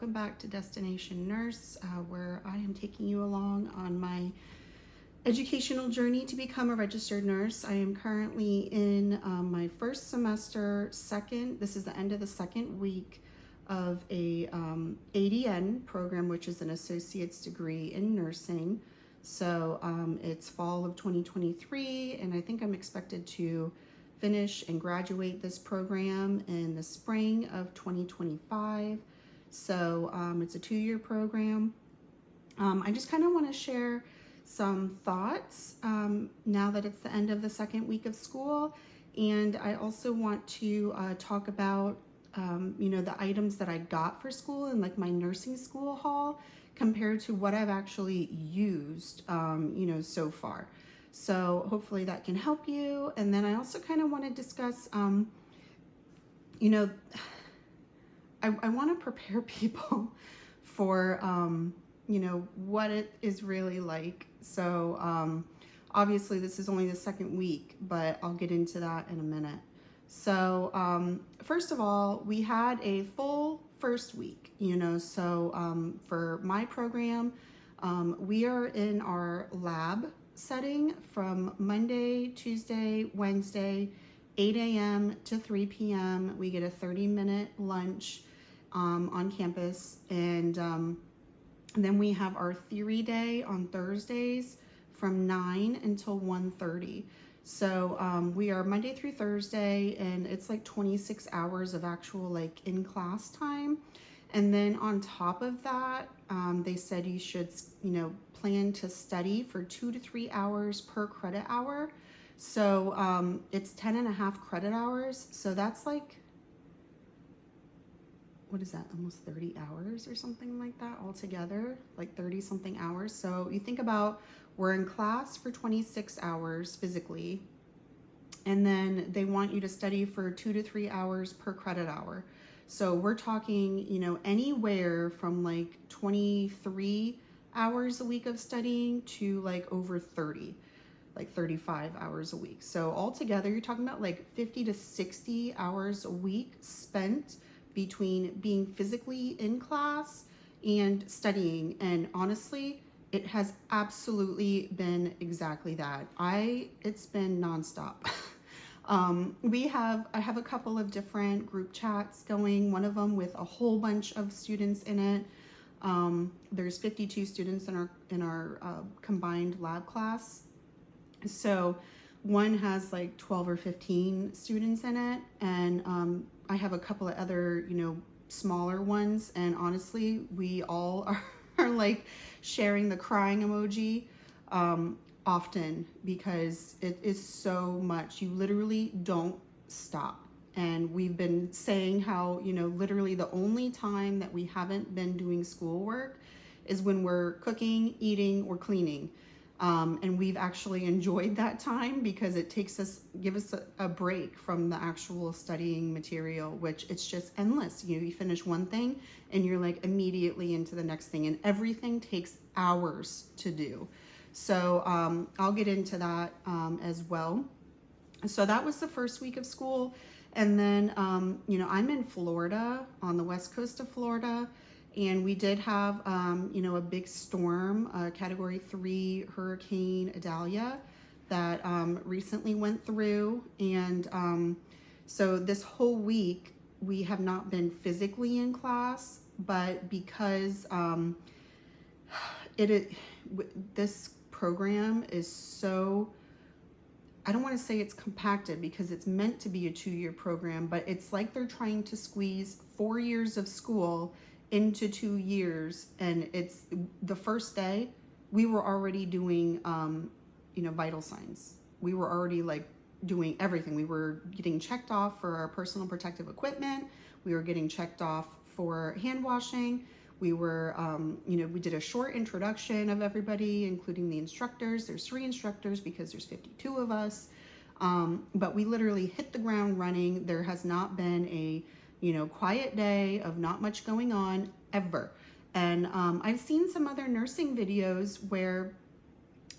welcome back to Destination Nurse, where I am taking you along on my educational journey to become a registered nurse. I am currently in my first semester, this is the end of the second week of a ADN program, which is an associate's degree in nursing. So it's fall of 2023, and I think I'm expected to finish and graduate this program in the spring of 2025. So it's a 2-year program. I just kind of want to share some thoughts now that it's the end of the second week of school. And I also want to talk about, the items that I got for school in like my nursing school haul compared to what I've actually used, so far. So hopefully that can help you. And then I also kind of want to discuss, I want to prepare people for, what it is really like. So obviously this is only the second week, but I'll get into that in a minute. So first of all, we had a full first week, so for my program, we are in our lab setting from Monday, Tuesday, Wednesday, 8 a.m. to 3 p.m. We get a 30-minute lunch on campus, and then we have our theory day on Thursdays from 9 until 1:30. So we are Monday through Thursday, and it's like 26 hours of actual like in-class time. And then on top of that, they said you should, plan to study for 2 to 3 hours per credit hour. So it's 10.5 credit hours. So that's like, what is that? Almost 30 hours or something like that altogether, like 30 something hours. So you think about, we're in class for 26 hours physically, and then they want you to study for 2 to 3 hours per credit hour. So we're talking, anywhere from like 23 hours a week of studying to like over 30, like 35 hours a week. So altogether, you're talking about like 50 to 60 hours a week spent between being physically in class and studying. And honestly, it has absolutely been exactly that. It's been nonstop. I have a couple of different group chats going, one of them with a whole bunch of students in it. There's 52 students in our combined lab class. So one has like 12 or 15 students in it. And I have a couple of other, smaller ones. And honestly, we all are like sharing the crying emoji often, because it is so much. You literally don't stop. And we've been saying how, literally the only time that we haven't been doing schoolwork is when we're cooking, eating, or cleaning. And we've actually enjoyed that time because it gives us a break from the actual studying material, which it's just endless. You finish one thing and you're like immediately into the next thing, and everything takes hours to do. So I'll get into that as well. So that was the first week of school. And then, I'm in Florida, on the west coast of Florida, and we did have, a big storm, Category 3 Hurricane Idalia that recently went through. And so this whole week, we have not been physically in class, but because this program is so, I don't want to say it's compacted because it's meant to be a 2-year program, but it's like they're trying to squeeze 4 years of school into 2 years. And it's the first day we were already doing, vital signs. We were already like doing everything. We were getting checked off for our personal protective equipment. We were getting checked off for hand washing. We were, we did a short introduction of everybody, including the instructors. There's 3 instructors because there's 52 of us. But we literally hit the ground running. There has not been a, quiet day of not much going on ever. And I've seen some other nursing videos where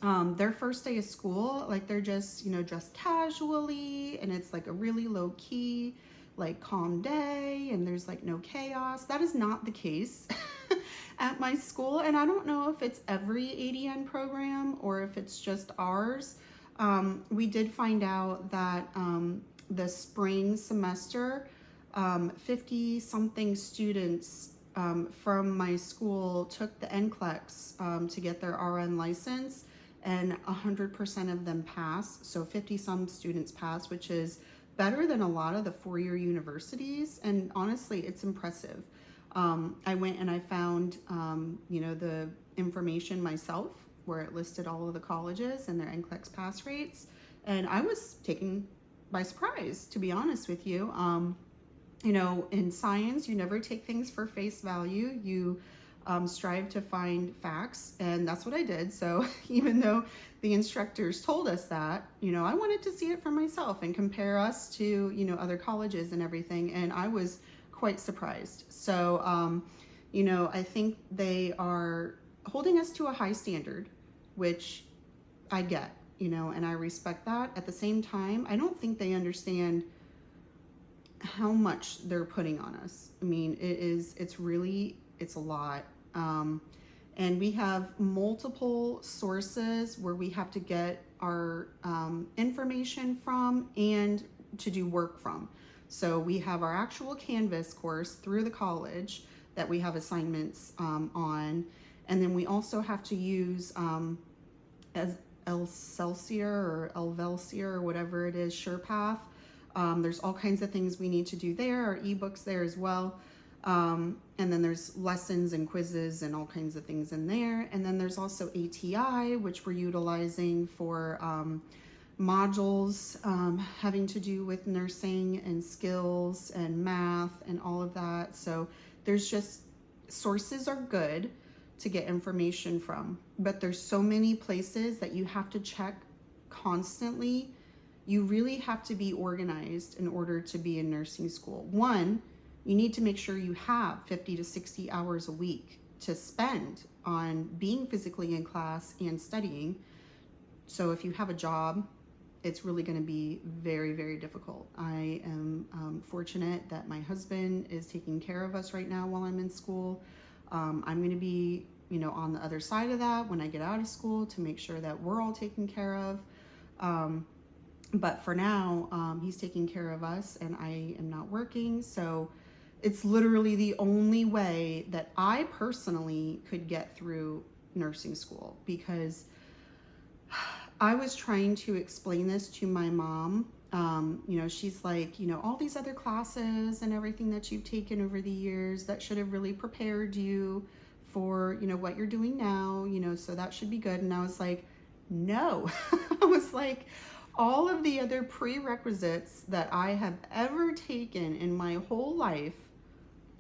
their first day of school, like they're just, dressed casually, and it's like a really low key, like calm day and there's like no chaos. That is not the case at my school. And I don't know if it's every ADN program or if it's just ours. We did find out that the spring semester, 50 something students from my school took the NCLEX to get their RN license, and 100% of them passed. So 50 some students passed, which is better than a lot of the four-year universities. And honestly, it's impressive. I went and I found, the information myself where it listed all of the colleges and their NCLEX pass rates. And I was taken by surprise, to be honest with you. In science, you never take things for face value. You strive to find facts, and that's what I did. So even though the instructors told us that, I wanted to see it for myself and compare us to, other colleges and everything. And I was quite surprised. So, I think they are holding us to a high standard, which I get, and I respect that. At the same time, I don't think they understand how much they're putting on us. I mean, it's a lot. And we have multiple sources where we have to get our information from and to do work from. So we have our actual Canvas course through the college that we have assignments on. And then we also have to use as Elcelsior or Elvelsior or whatever it is, SurePath. There's all kinds of things we need to do there, our ebooks there as well. And then there's lessons and quizzes and all kinds of things in there. And then there's also ATI, which we're utilizing for modules having to do with nursing and skills and math and all of that. So there's just, sources are good to get information from, but there's so many places that you have to check constantly. You really have to be organized in order to be in nursing school. One, you need to make sure you have 50 to 60 hours a week to spend on being physically in class and studying. So if you have a job, it's really going to be very, very difficult. I am fortunate that my husband is taking care of us right now while I'm in school. I'm going to be, on the other side of that when I get out of school to make sure that we're all taken care of. But for now, he's taking care of us and I am not working. So it's literally the only way that I personally could get through nursing school, because I was trying to explain this to my mom. She's like, all these other classes and everything that you've taken over the years that should have really prepared you for, what you're doing now, so that should be good. And I was like, no. I was like, all of the other prerequisites that I have ever taken in my whole life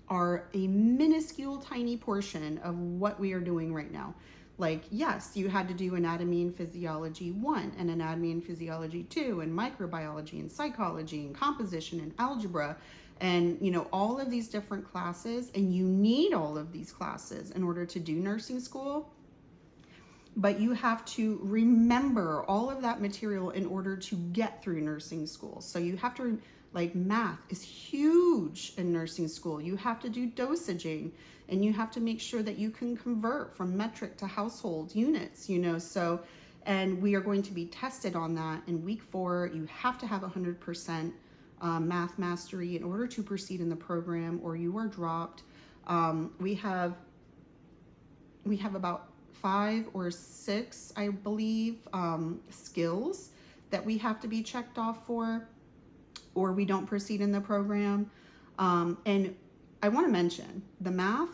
are a minuscule tiny portion of what we are doing right now. Like, yes, you had to do anatomy and physiology 1 and anatomy and physiology 2 and microbiology and psychology and composition and algebra and, all of these different classes. And you need all of these classes in order to do nursing school. But you have to remember all of that material in order to get through nursing school. So you have to, math is huge in nursing school. You have to do dosaging, and you have to make sure that you can convert from metric to household units, so, and we are going to be tested on that in week 4. You have to have 100% math mastery in order to proceed in the program, or you are dropped. We have about 5 or 6, I believe, skills that we have to be checked off for, or we don't proceed in the program. And I want to mention the math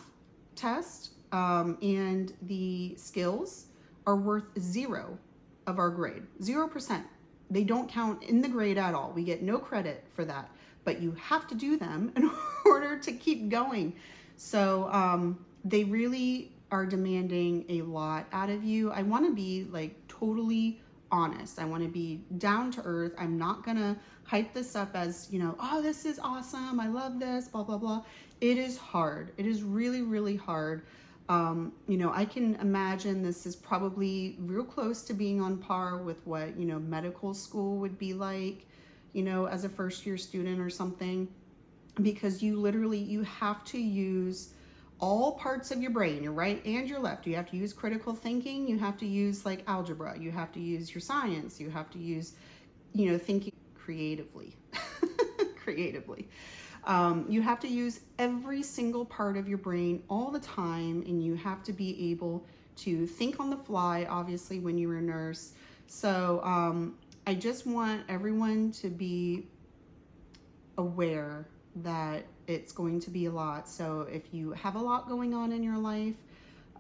test and the skills are worth 0 of our grade, 0%. They don't count in the grade at all. We get no credit for that, but you have to do them in order to keep going. So they really are demanding a lot out of you. I want to be totally honest. I want to be down to earth. I'm not going to hype this up as, oh, this is awesome. I love this, blah, blah, blah. It is hard. It is really, really hard. I can imagine this is probably real close to being on par with what, medical school would be like, as a first year student or something. because you have to use all parts of your brain, your right and your left. You have to use critical thinking. You have to use like algebra. You have to use your science. You have to use, thinking creatively, creatively. You have to use every single part of your brain all the time, and you have to be able to think on the fly, obviously, when you're a nurse. So I just want everyone to be aware that it's going to be a lot. So if you have a lot going on in your life,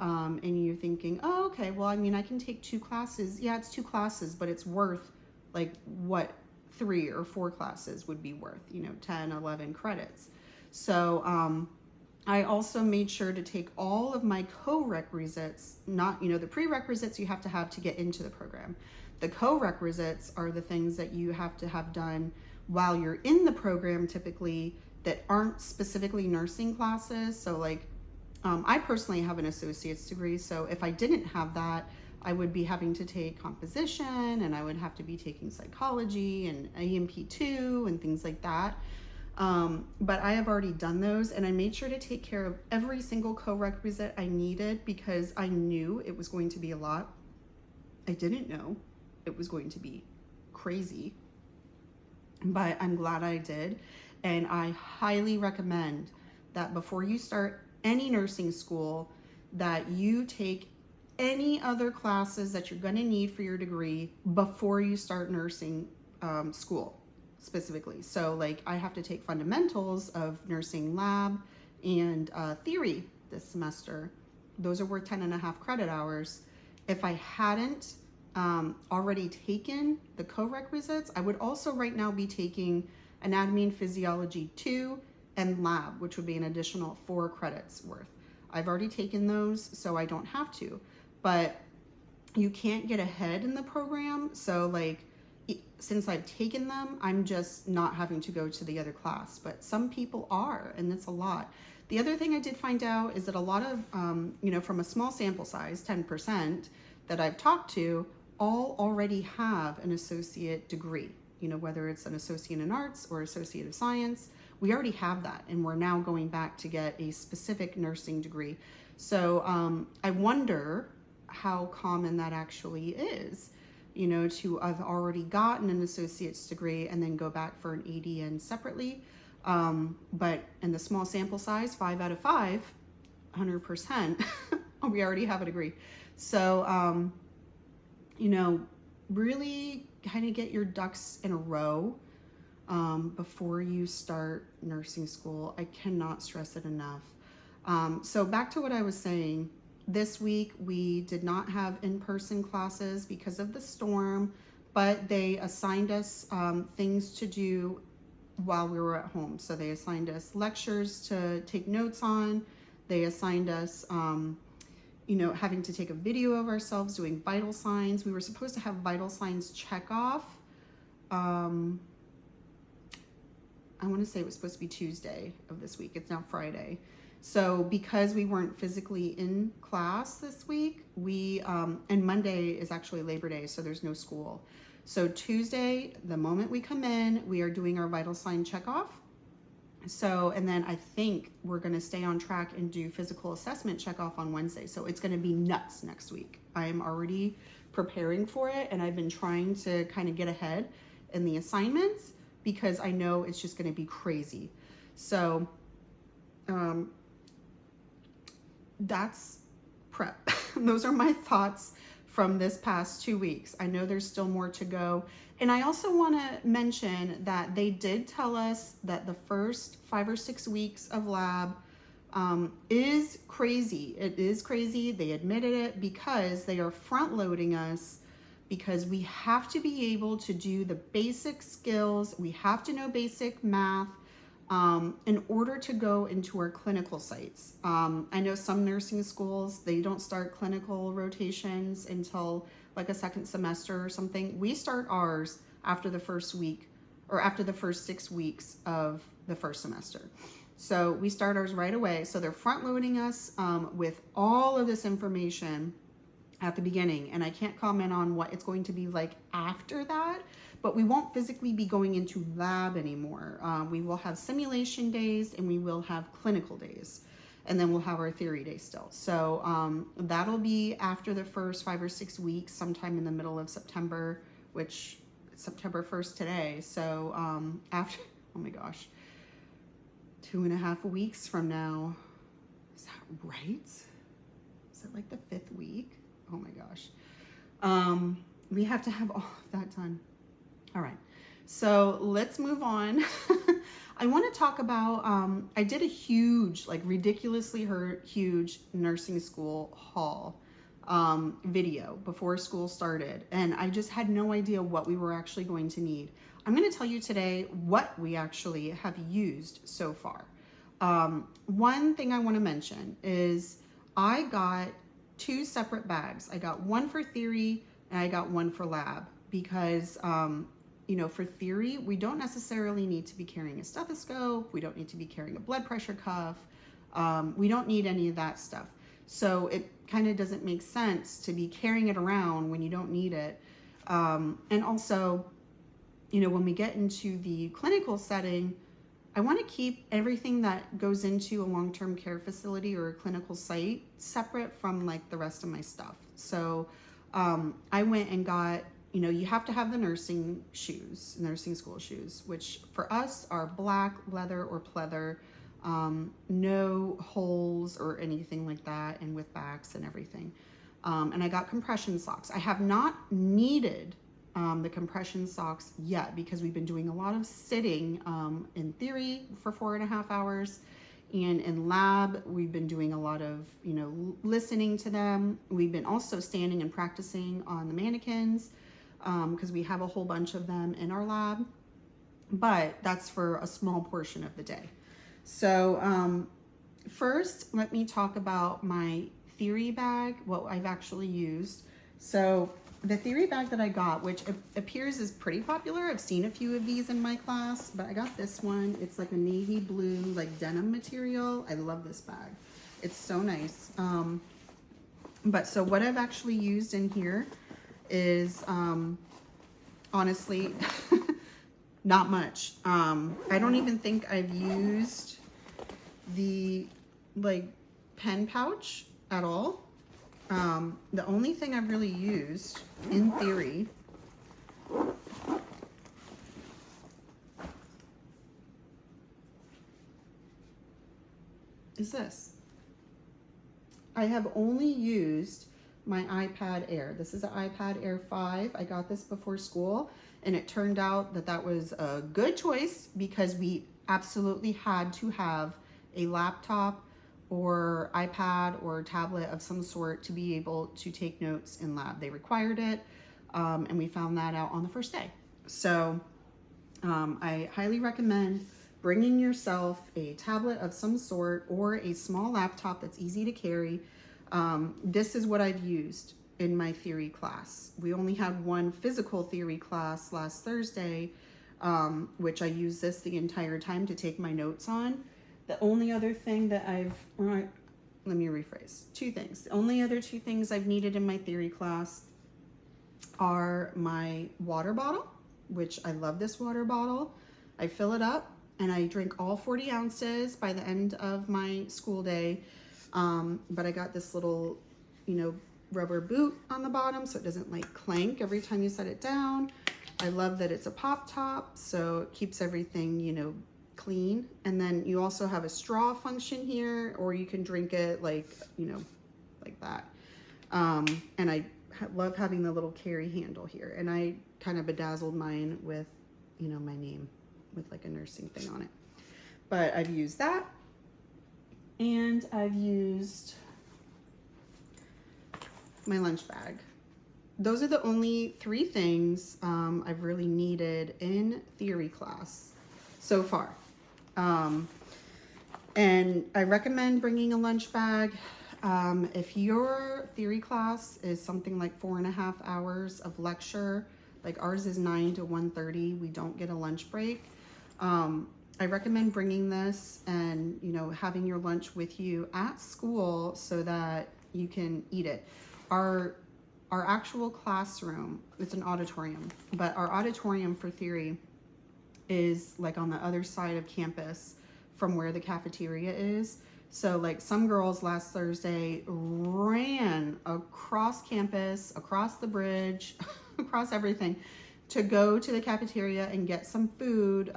and you're thinking, oh, okay, well, I mean, I can take 2 classes. Yeah, it's 2 classes, but it's worth like what 3 or 4 classes would be worth, 10, 11 credits. So I also made sure to take all of my co-requisites, not, the prerequisites you have to get into the program. The co-requisites are the things that you have to have done while you're in the program, typically, that aren't specifically nursing classes. So like, I personally have an associate's degree. So if I didn't have that, I would be having to take composition, and I would have to be taking psychology and EMP2 and things like that. But I have already done those, and I made sure to take care of every single co-requisite I needed because I knew it was going to be a lot. I didn't know it was going to be crazy, but I'm glad I did. And I highly recommend that before you start any nursing school, that you take any other classes that you're going to need for your degree before you start nursing school specifically. So like, I have to take fundamentals of nursing lab and theory this semester. Those are worth 10.5 credit hours. If I hadn't already taken the co-requisites, I would also right now be taking Anatomy and Physiology 2 and lab, which would be an additional 4 credits worth. I've already taken those, so I don't have to. But you can't get ahead in the program. So like, since I've taken them, I'm just not having to go to the other class. But some people are, and that's a lot. The other thing I did find out is that a lot of, from a small sample size, 10%, that I've talked to, all already have an associate degree. Whether it's an associate in arts or associate of science, we already have that. And we're now going back to get a specific nursing degree. So I wonder how common that actually is, to have already gotten an associate's degree and then go back for an ADN separately. But in the small sample size, 5 out of 5, 100%, we already have a degree. So, really kind of get your ducks in a row before you start nursing school. I cannot stress it enough. So back to what I was saying, this week we did not have in-person classes because of the storm, but they assigned us things to do while we were at home. So they assigned us lectures to take notes on. They assigned us, having to take a video of ourselves doing vital signs. We were supposed to have vital signs check off. I want to say it was supposed to be Tuesday of this week. It's now Friday. So because we weren't physically in class this week, and Monday is actually Labor Day, so there's no school. So Tuesday, the moment we come in, we are doing our vital sign checkoff. So, and then I think we're going to stay on track and do physical assessment checkoff on Wednesday. So it's going to be nuts next week. I'm already preparing for it, and I've been trying to kind of get ahead in the assignments because I know it's just going to be crazy. So, that's prep. Those are my thoughts from this past 2 weeks. I know there's still more to go. And I also want to mention that they did tell us that the first 5 or 6 weeks of lab is crazy. It is crazy. They admitted it because they are front loading us, because we have to be able to do the basic skills. We have to know basic math in order to go into our clinical sites. I know some nursing schools, they don't start clinical rotations until like a second semester or something. We start ours after the first week or after the first 6 weeks of the first semester. So we start ours right away. So they're front loading us with all of this information at the beginning, and I can't comment on what it's going to be like after that, but we won't physically be going into lab anymore. We will have simulation days and we will have clinical days, and then we'll have our theory day still. So that'll be after the first 5 or 6 weeks, sometime in the middle of September, which it's September 1st today. So after, oh my gosh, 2.5 weeks from now, is that right? Is it like the 5th week? Oh my gosh. We have to have all of that done. All right, so let's move on. I want to talk about, I did a huge, like ridiculously huge nursing school haul video before school started, and I just had no idea what we were actually going to need. I'm going to tell you today what we actually have used so far. One thing I want to mention is I got 2 separate bags. I got one for theory and I got one for lab because, you know, for theory, we don't necessarily need to be carrying a stethoscope. We don't need to be carrying a blood pressure cuff. We don't need any of that stuff. So it kind of doesn't make sense to be carrying it around when you don't need it. And also, you know, when we get into the clinical setting, I want to keep everything that goes into a long-term care facility or a clinical site separate from like the rest of my stuff. So I went and got, you know, you have to have the nursing shoes, nursing school shoes, which for us are black leather or pleather, no holes or anything like that, and with backs and everything. And I got compression socks. I have not needed the compression socks yet because we've been doing a lot of sitting in theory for 4.5 hours, and in lab we've been doing a lot of, you know, listening to them. We've been also standing and practicing on the mannequins because we have a whole bunch of them in our lab, but that's for a small portion of the day. So first let me talk about my theory bag, what I've actually used. So the theory bag that I got, which appears is pretty popular. I've seen a few of these in my class, but I got this one. It's like a navy blue, like denim material. I love this bag. It's so nice. But so what I've actually used in here is, honestly, not much. I don't even think I've used the like pen pouch at all. The only thing I've really used in theory is this. I have only used my iPad Air. This is an iPad Air 5. I got this before school, and it turned out that that was a good choice because we absolutely had to have a laptop or iPad or tablet of some sort to be able to take notes in lab. They required it, and we found that out on the first day. So I highly recommend bringing yourself a tablet of some sort or a small laptop that's easy to carry. This is what I've used in my theory class. We only had one physical theory class last Thursday, which I used this the entire time to take my notes on. The only other thing that let me rephrase, 2 things. The only other 2 things I've needed in my theory class are my water bottle, which I love this water bottle. I fill it up and I drink all 40 ounces by the end of my school day. But I got this little, you know, rubber boot on the bottom so it doesn't like clank every time you set it down. I love that it's a pop top, so it keeps everything, you know, clean. And then you also have a straw function here, or you can drink it like, you know, like that. And I love having the little carry handle here, and I kind of bedazzled mine with, you know, my name with like a nursing thing on it. But I've used that, and I've used my lunch bag. Those are the only 3 things I've really needed in theory class so far. And I recommend bringing a lunch bag. If your theory class is something like 4.5 hours of lecture, like ours is 9 to 1:30, we don't get a lunch break. I recommend bringing this and, you know, having your lunch with you at school so that you can eat it. Our our actual classroom, it's an auditorium, but our auditorium for theory is like on the other side of campus from where the cafeteria is. So like some girls last Thursday ran across campus, across the bridge, across everything to go to the cafeteria and get some food,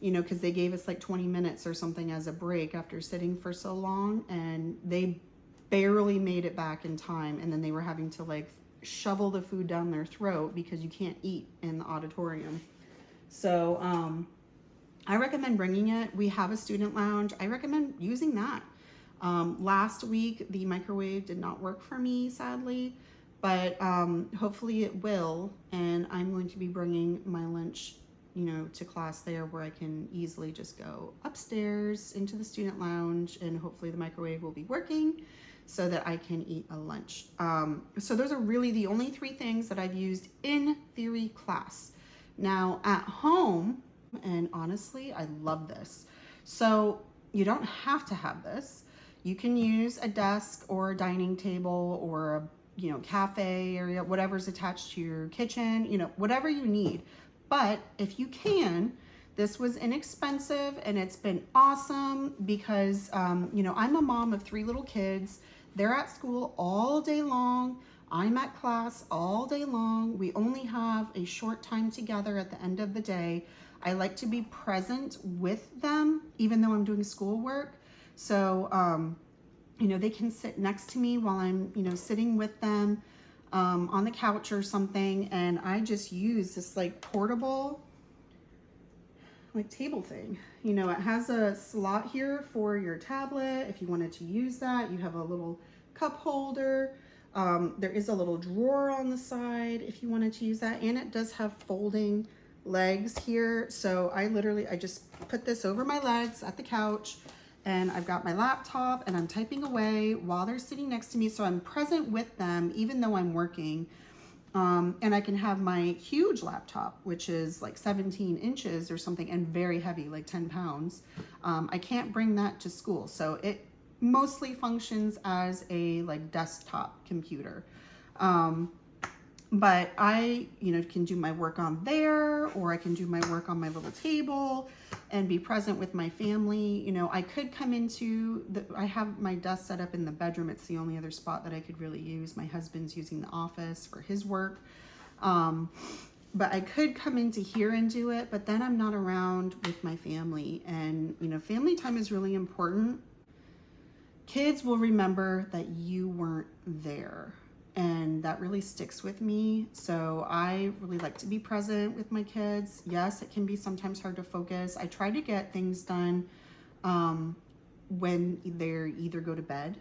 you know, because they gave us like 20 minutes or something as a break after sitting for so long, and they barely made it back in time, and then they were having to like shovel the food down their throat because you can't eat in the auditorium. So I recommend bringing it. We have a student lounge. I recommend using that. Last week the microwave did not work for me, sadly, but hopefully it will, and I'm going to be bringing my lunch, you know, to class there, where I can easily just go upstairs into the student lounge, and hopefully the microwave will be working so that I can eat a lunch. So those are really the only 3 things that I've used in theory class. Now at home, and honestly, I love this. So you don't have to have this. You can use a desk or a dining table or a, you know, cafe area, whatever's attached to your kitchen, you know, whatever you need. But if you can, this was inexpensive, and it's been awesome because, you know, I'm a mom of 3 little kids. They're at school all day long. I'm at class all day long. We only have a short time together at the end of the day. I like to be present with them, even though I'm doing schoolwork. So, you know, they can sit next to me while I'm, you know, sitting with them on the couch or something. And I just use this like portable like table thing. You know, it has a slot here for your tablet. If you wanted to use that, you have a little cup holder. There is a little drawer on the side if you wanted to use that. And it does have folding legs here. So I just put this over my legs at the couch, and I've got my laptop and I'm typing away while they're sitting next to me. So I'm present with them, even though I'm working. And I can have my huge laptop, which is like 17 inches or something, and very heavy, like 10 pounds. I can't bring that to school. So it mostly functions as a like desktop computer. But I, you know, can do my work on there, or I can do my work on my little table and be present with my family. You know, I could come into I have my desk set up in the bedroom. It's the only other spot that I could really use. My husband's using the office for his work. But I could come into here and do it, but then I'm not around with my family. And, you know, family time is really important. Kids will remember that you weren't there, and that really sticks with me. So I really like to be present with my kids. Yes, it can be sometimes hard to focus. I try to get things done when they either go to bed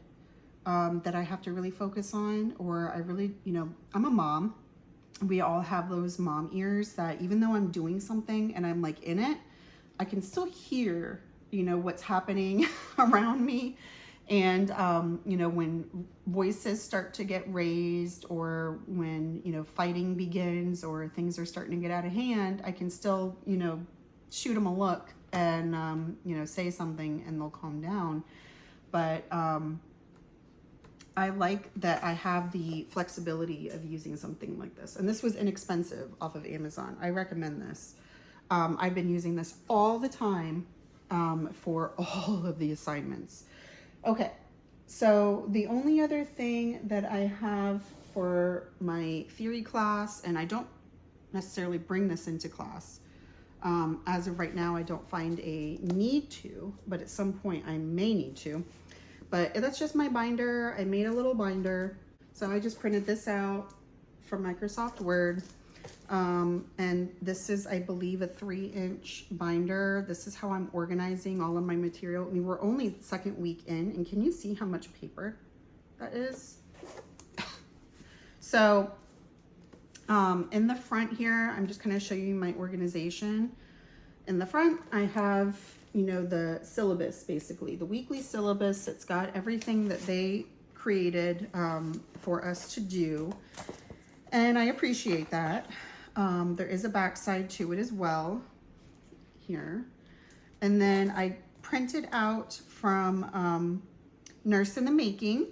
that I have to really focus on, or I really, you know, I'm a mom. We all have those mom ears that even though I'm doing something and I'm like in it, I can still hear, you know, what's happening around me. And, you know, when voices start to get raised, or when, you know, fighting begins, or things are starting to get out of hand, I can still, you know, shoot them a look and, you know, say something, and they'll calm down. But I like that I have the flexibility of using something like this. And this was inexpensive off of Amazon. I recommend this. I've been using this all the time for all of the assignments. Okay, so the only other thing that I have for my theory class, and I don't necessarily bring this into class, as of right now I don't find a need to, but at some point I may need to, but that's just my binder. I made a little binder, so I just printed this out from Microsoft Word. And this is, I believe, a 3-inch binder. This is how I'm organizing all of my material. I mean, we're only the 2nd week in, and can you see how much paper that is? So, in the front here, I'm just going to show you my organization. In the front, I have, you know, the syllabus, basically, the weekly syllabus. It's got everything that they created for us to do, and I appreciate that. There is a backside to it as well here. And then I printed out from Nurse in the Making.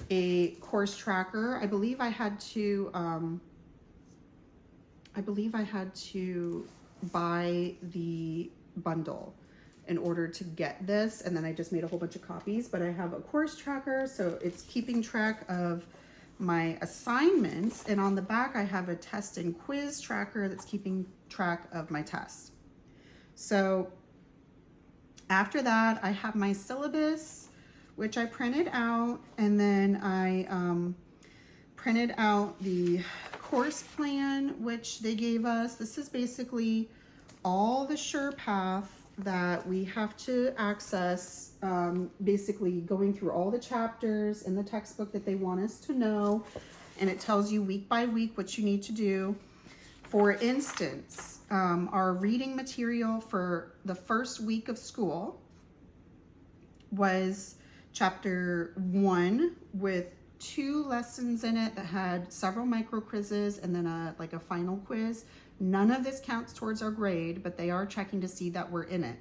a course tracker. I believe I had to buy the bundle in order to get this, and then I just made a whole bunch of copies. But I have a course tracker, so it's keeping track of my assignments, and on the back I have a test and quiz tracker that's keeping track of my tests. So after that, I have my syllabus, which I printed out, and then I printed out the course plan, which they gave us. This is basically all the SurePath that we have to access, basically going through all the chapters in the textbook that they want us to know, and it tells you week by week what you need to do. For instance, our reading material for the first week of school was chapter 1 with 2 lessons in it that had several micro quizzes and then a final quiz. None of this counts towards our grade, but they are checking to see that we're in it.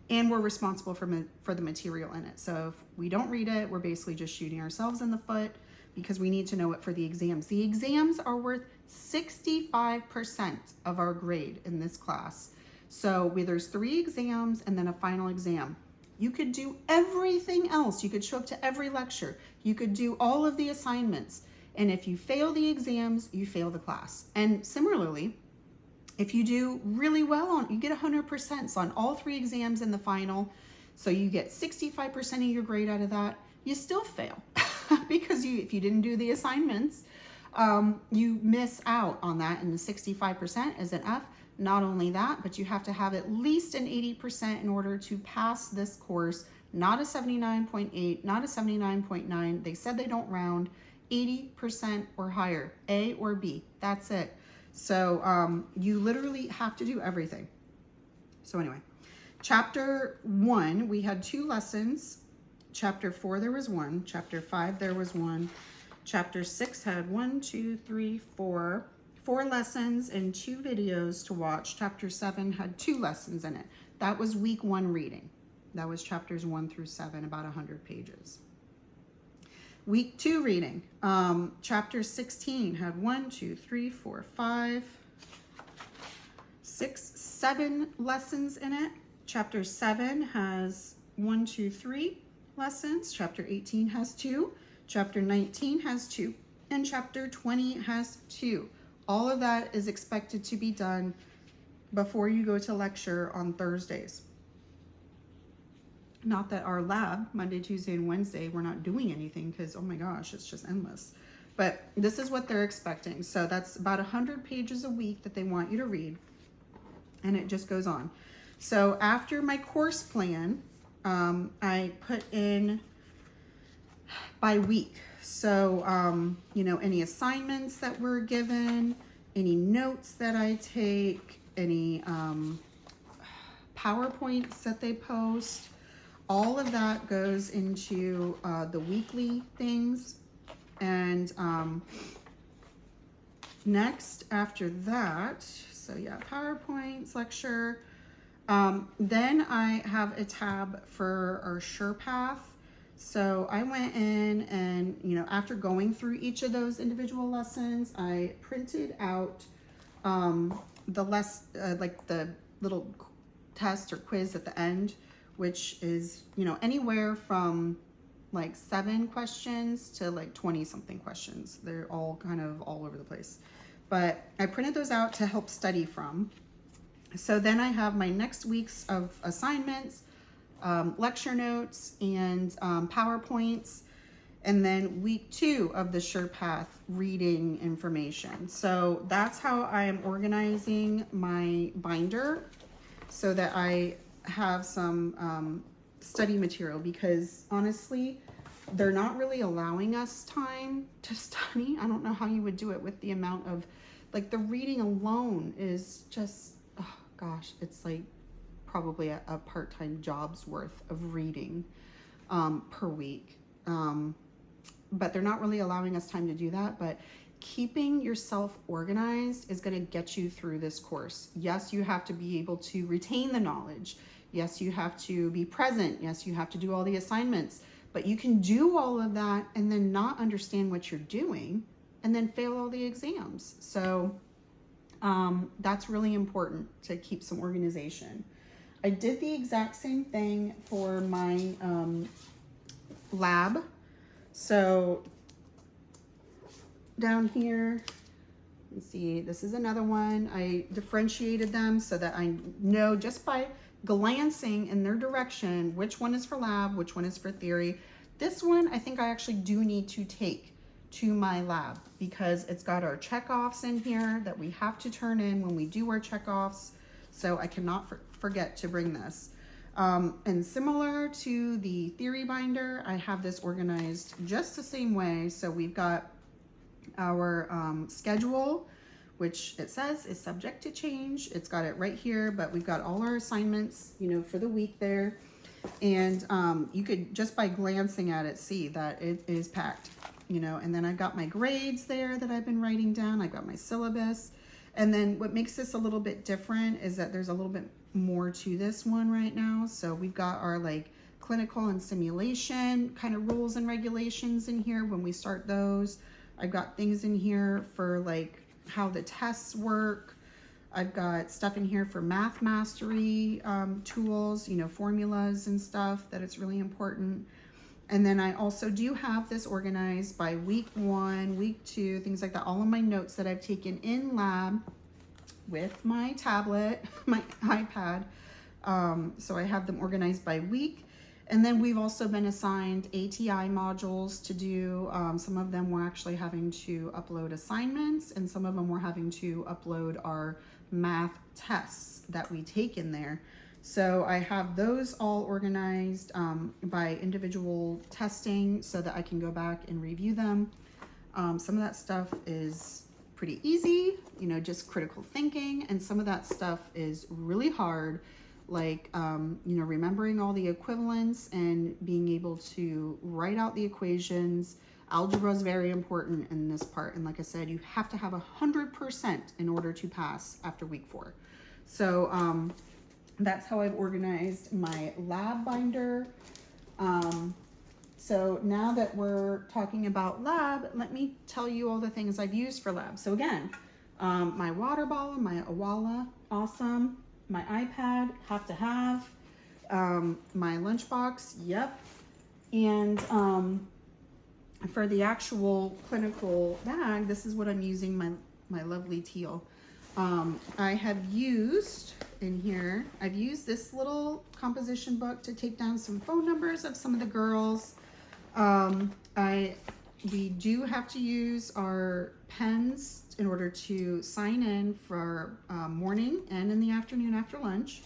And we're responsible for the material in it. So if we don't read it, we're basically just shooting ourselves in the foot because we need to know it for the exams. The exams are worth 65% of our grade in this class. So there's 3 exams and then a final exam. You could do everything else. You could show up to every lecture. You could do all of the assignments. And if you fail the exams, you fail the class. And similarly, if you do really well you get 100% on all 3 exams in the final, so you get 65% of your grade out of that, you still fail because if you didn't do the assignments, you miss out on that, and the 65% is an F. Not only that, but you have to have at least an 80% in order to pass this course, not a 79.8, not a 79.9. They said they don't round, 80% or higher, A or B, that's it. So you literally have to do everything. So anyway, chapter 1, we had 2 lessons. Chapter 4, there was 1. Chapter 5, there was 1. Chapter 6 had 4 lessons and 2 videos to watch. Chapter 7 had 2 lessons in it. That was week 1 reading. That was chapters 1 through 7, about 100 pages. Week 2 reading, chapter 16 had 7 lessons in it. Chapter 7 has 3 lessons. Chapter 18 has 2. Chapter 19 has 2. And chapter 20 has 2. All of that is expected to be done before you go to lecture on Thursdays. Not that our lab, Monday, Tuesday, and Wednesday, we're not doing anything because, oh my gosh, it's just endless. But this is what they're expecting. So that's about 100 pages a week that they want you to read. And it just goes on. So after my course plan, I put in by week. So, any assignments that were given, any notes that I take, any PowerPoints that they post, all of that goes into the weekly things. And next after that, so yeah, PowerPoints, lecture. Then I have a tab for our SurePath. So I went in and, after going through each of those individual lessons, I printed out the little test or quiz at the end, which is, anywhere from 7 questions to 20 something questions. They're all kind of all over the place. But I printed those out to help study from. So then I have my next week's of assignments, lecture notes, and PowerPoints, and then week 2 of the SurePath reading information. So that's how I am organizing my binder so that I have some study material, because honestly, they're not really allowing us time to study. I don't know how you would do it with the amount of, the reading alone is just, oh gosh, it's probably a part-time job's worth of reading per week. But they're not really allowing us time to do that. But keeping yourself organized is going to get you through this course. Yes, you have to be able to retain the knowledge. Yes, you have to be present. Yes, you have to do all the assignments. But you can do all of that and then not understand what you're doing and then fail all the exams. So that's really important to keep some organization. I did the exact same thing for my lab. So down here, you see, this is another one. I differentiated them so that I know just by glancing in their direction which one is for lab, which one is for theory. This one I think I actually do need to take to my lab because it's got our checkoffs in here that we have to turn in when we do our checkoffs. So I cannot forget to bring this. And similar to the theory binder, I have this organized just the same way. So we've got our schedule, which it says is subject to change. It's got it right here, but we've got all our assignments, you know, for the week there. And you could just by glancing at it see that it is packed, you know. And then I've got my grades there that I've been writing down. I've got my syllabus. And then what makes this a little bit different is that there's a little bit more to this one right now. So we've got our like clinical and simulation kind of rules and regulations in here when we start those. I've got things in here for like how the tests work. I've got stuff in here for math mastery tools, you know, formulas and stuff that it's really important. And then I also do have this organized by week 1, week 2, things like that. All of my notes that I've taken in lab with my tablet, my iPad. So I have them organized by week. And then we've also been assigned ATI modules to do. Some of them we're actually having to upload assignments, and some of them we're having to upload our math tests that we take in there. So I have those all organized by individual testing so that I can go back and review them. Some of that stuff is pretty easy, you know, just critical thinking, and some of that stuff is really hard, like, you know, remembering all the equivalents and being able to write out the equations. Algebra is very important in this part. And like I said, you have to have 100% in order to pass after week 4. So that's how I've organized my lab binder. So now that we're talking about lab, let me tell you all the things I've used for lab. So again, my water bottle, my Awala, awesome. My iPad, have to have. My lunchbox, yep. And for the actual clinical bag, this is what I'm using, my lovely teal. I have used in here, I've used this little composition book to take down some phone numbers of some of the girls. We do have to use our pens in order to sign in for morning and in the afternoon after lunch.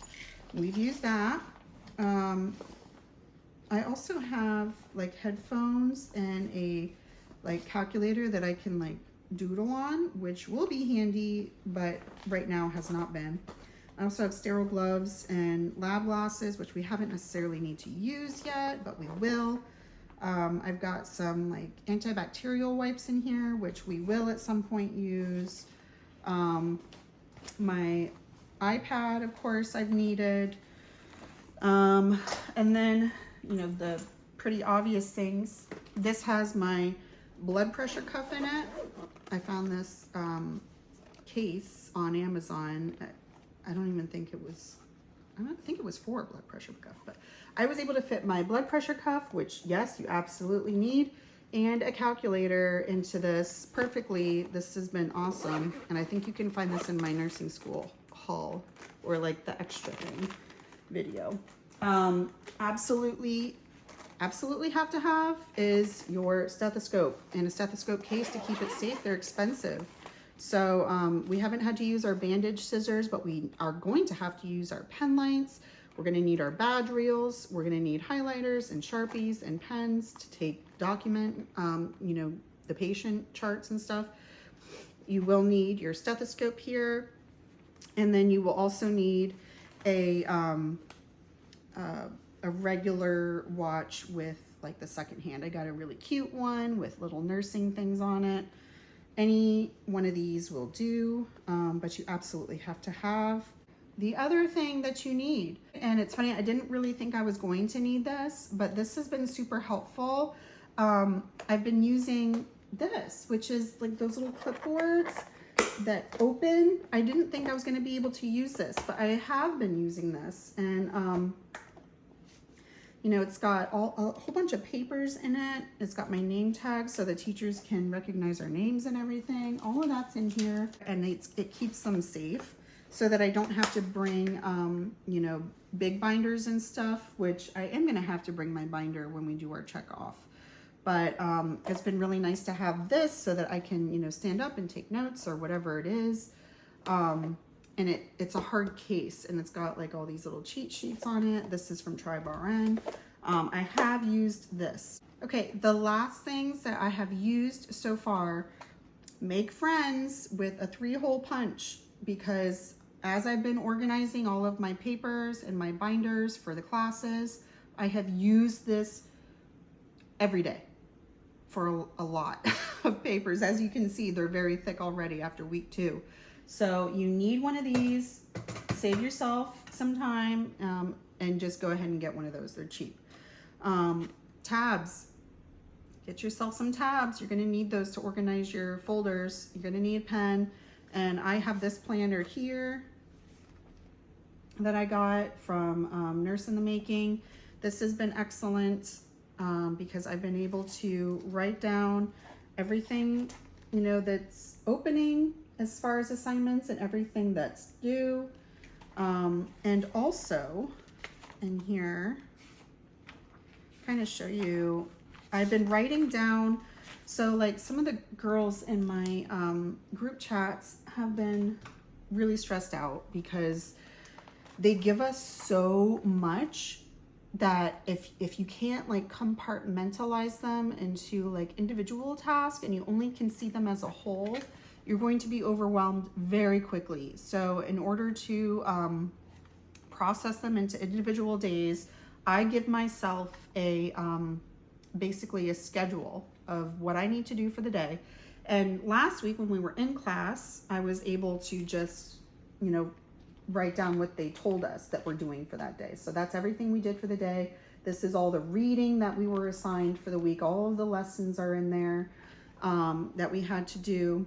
We've used that. I also have like headphones and a like calculator that I can like doodle on, which will be handy, but right now has not been. I also have sterile gloves and lab glasses, which we haven't necessarily need to use yet, but we will. I've got some like antibacterial wipes in here, which we will at some point use. My iPad, of course, I've needed. And then, you know, the pretty obvious things. This has my blood pressure cuff in it. I found this case on Amazon. I don't think it was for a blood pressure cuff, but I was able to fit my blood pressure cuff, which yes, you absolutely need, and a calculator into this perfectly. This has been awesome. And I think you can find this in my nursing school haul or like the extra thing video. Absolutely have to have is your stethoscope and a stethoscope case to keep it safe. They're expensive. So we haven't had to use our bandage scissors, but we are going to have to use our pen lights. We're going to need our badge reels. We're going to need highlighters and Sharpies and pens to document, you know, the patient charts and stuff. You will need your stethoscope here. And then you will also need a regular watch with like the second hand. I got a really cute one with little nursing things on it. Any one of these will do, but you absolutely have to have. the other thing that you need, and it's funny, I didn't really think I was going to need this, but this has been super helpful. I've been using this, which is like those little clipboards that open. I didn't think I was going to be able to use this, but I have been using this, and you know, it's got a whole bunch of papers in it. It's got my name tag so the teachers can recognize our names and everything. All of that's in here, and it keeps them safe so that I don't have to bring, you know, big binders and stuff, which I am gonna have to bring my binder when we do our check off. But it's been really nice to have this so that I can, you know, stand up and take notes or whatever it is. And it's a hard case, and it's got like all these little cheat sheets on it. This is from ADN RN. I have used this. Okay, the last things that I have used so far, make friends with a 3-hole punch, because as I've been organizing all of my papers and my binders for the classes, I have used this every day for a lot of papers. As you can see, they're very thick already after week 2. So you need one of these, save yourself some time, and just go ahead and get one of those. They're cheap. Tabs, get yourself some tabs. You're gonna need those to organize your folders. You're gonna need a pen. And I have this planner here that I got from Nurse in the Making. This has been excellent because I've been able to write down everything, you know, that's opening as far as assignments and everything that's due. And also in here, kind of show you, I've been writing down, so like some of the girls in my group chats have been really stressed out because they give us so much that if you can't like compartmentalize them into like individual tasks and you only can see them as a whole, you're going to be overwhelmed very quickly. So in order to process them into individual days, I give myself a basically a schedule of what I need to do for the day. And last week when we were in class, I was able to just, you know, write down what they told us that we're doing for that day. So that's everything we did for the day. This is all the reading that we were assigned for the week. All of the lessons are in there that we had to do.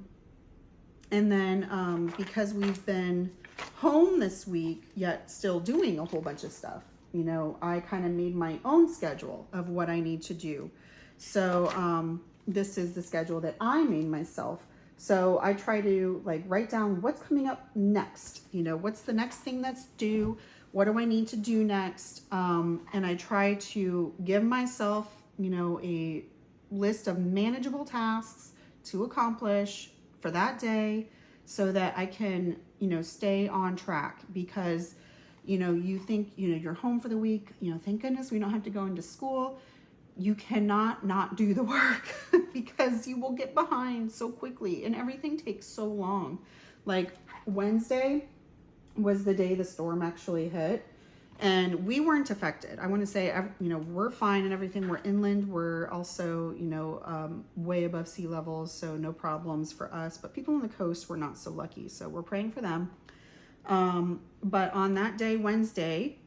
And then because we've been home this week, yet still doing a whole bunch of stuff, you know, I kind of made my own schedule of what I need to do. So this is the schedule that I made myself. So I try to like write down what's coming up next, you know, what's the next thing that's due, what do I need to do next, and I try to give myself, you know, a list of manageable tasks to accomplish for that day so that I can, you know, stay on track. Because, you know, you think, you know, you're home for the week, you know, thank goodness we don't have to go into school. You cannot not do the work because you will get behind so quickly and everything takes so long. Like Wednesday was the day the storm actually hit and we weren't affected. I want to say, you know, we're fine and everything. We're inland. We're also, you know, way above sea levels, so no problems for us. But people on the coast were not so lucky, so we're praying for them. But on that day, Wednesday,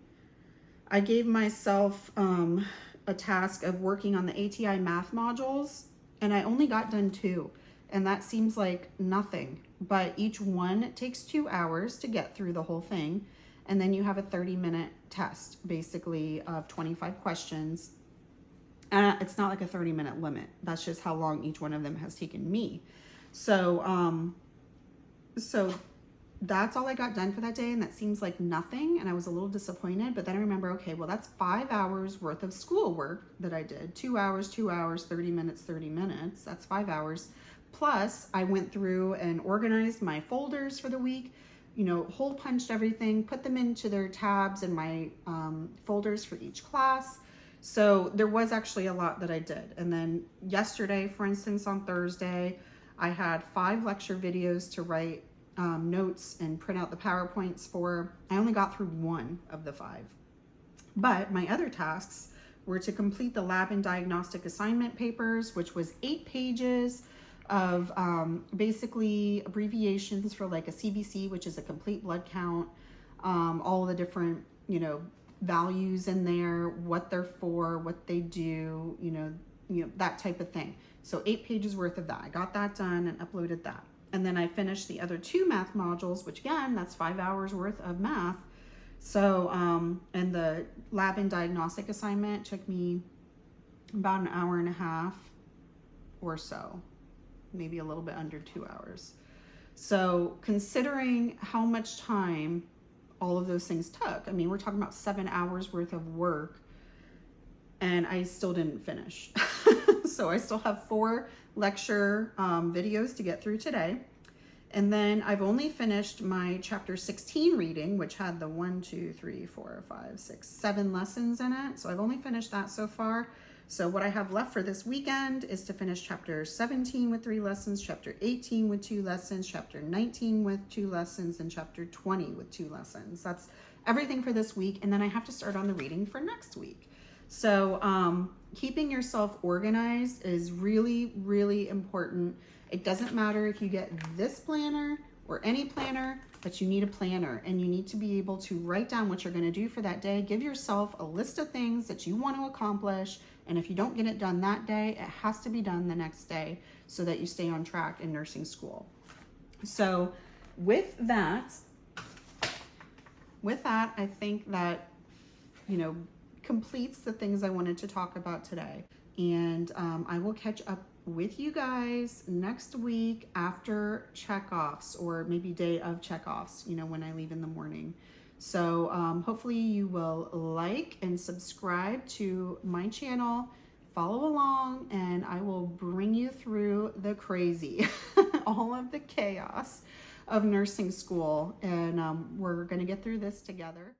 I gave myself a task of working on the ATI math modules, and I only got done 2, and that seems like nothing, but each one takes 2 hours to get through the whole thing, and then you have a 30-minute test, basically, of 25 questions. It's not like a 30-minute limit. That's just how long each one of them has taken me. So that's all I got done for that day, and that seems like nothing, and I was a little disappointed. But then I remember, okay, well, that's 5 hours worth of schoolwork that I did. 2 hours, 2 hours, 30 minutes, 30 minutes. That's 5 hours. Plus, I went through and organized my folders for the week, you know, hole punched everything, put them into their tabs in my folders for each class. So there was actually a lot that I did. And then yesterday, for instance, on Thursday, I had 5 lecture videos to write notes and print out the PowerPoints for. I only got through 1 of the 5. But my other tasks were to complete the lab and diagnostic assignment papers, which was 8 pages of basically abbreviations for like a CBC, which is a complete blood count, all the different, values in there, what they're for, what they do, that type of thing. So 8 pages worth of that. I got that done and uploaded that. And then I finished the other 2 math modules, which again, that's 5 hours worth of math. So, and the lab and diagnostic assignment took me about an hour and a half or so, maybe a little bit under 2 hours. So considering how much time all of those things took, I mean, we're talking about 7 hours worth of work, and I still didn't finish. So I still have 4 lecture videos to get through today. And then I've only finished my chapter 16 reading, which had the 7 lessons in it. So I've only finished that so far. So what I have left for this weekend is to finish chapter 17 with 3 lessons, chapter 18 with 2 lessons, chapter 19 with 2 lessons, and chapter 20 with 2 lessons. That's everything for this week. And then I have to start on the reading for next week. So keeping yourself organized is really, really important. It doesn't matter if you get this planner or any planner, but you need a planner, and you need to be able to write down what you're going to do for that day. Give yourself a list of things that you want to accomplish. And if you don't get it done that day, it has to be done the next day so that you stay on track in nursing school. So with that, I think that, completes the things I wanted to talk about today. And I will catch up with you guys next week after checkoffs, or maybe day of checkoffs, when I leave in the morning. So hopefully you will like and subscribe to my channel, follow along, and I will bring you through the crazy, all of the chaos of nursing school. And we're going to get through this together.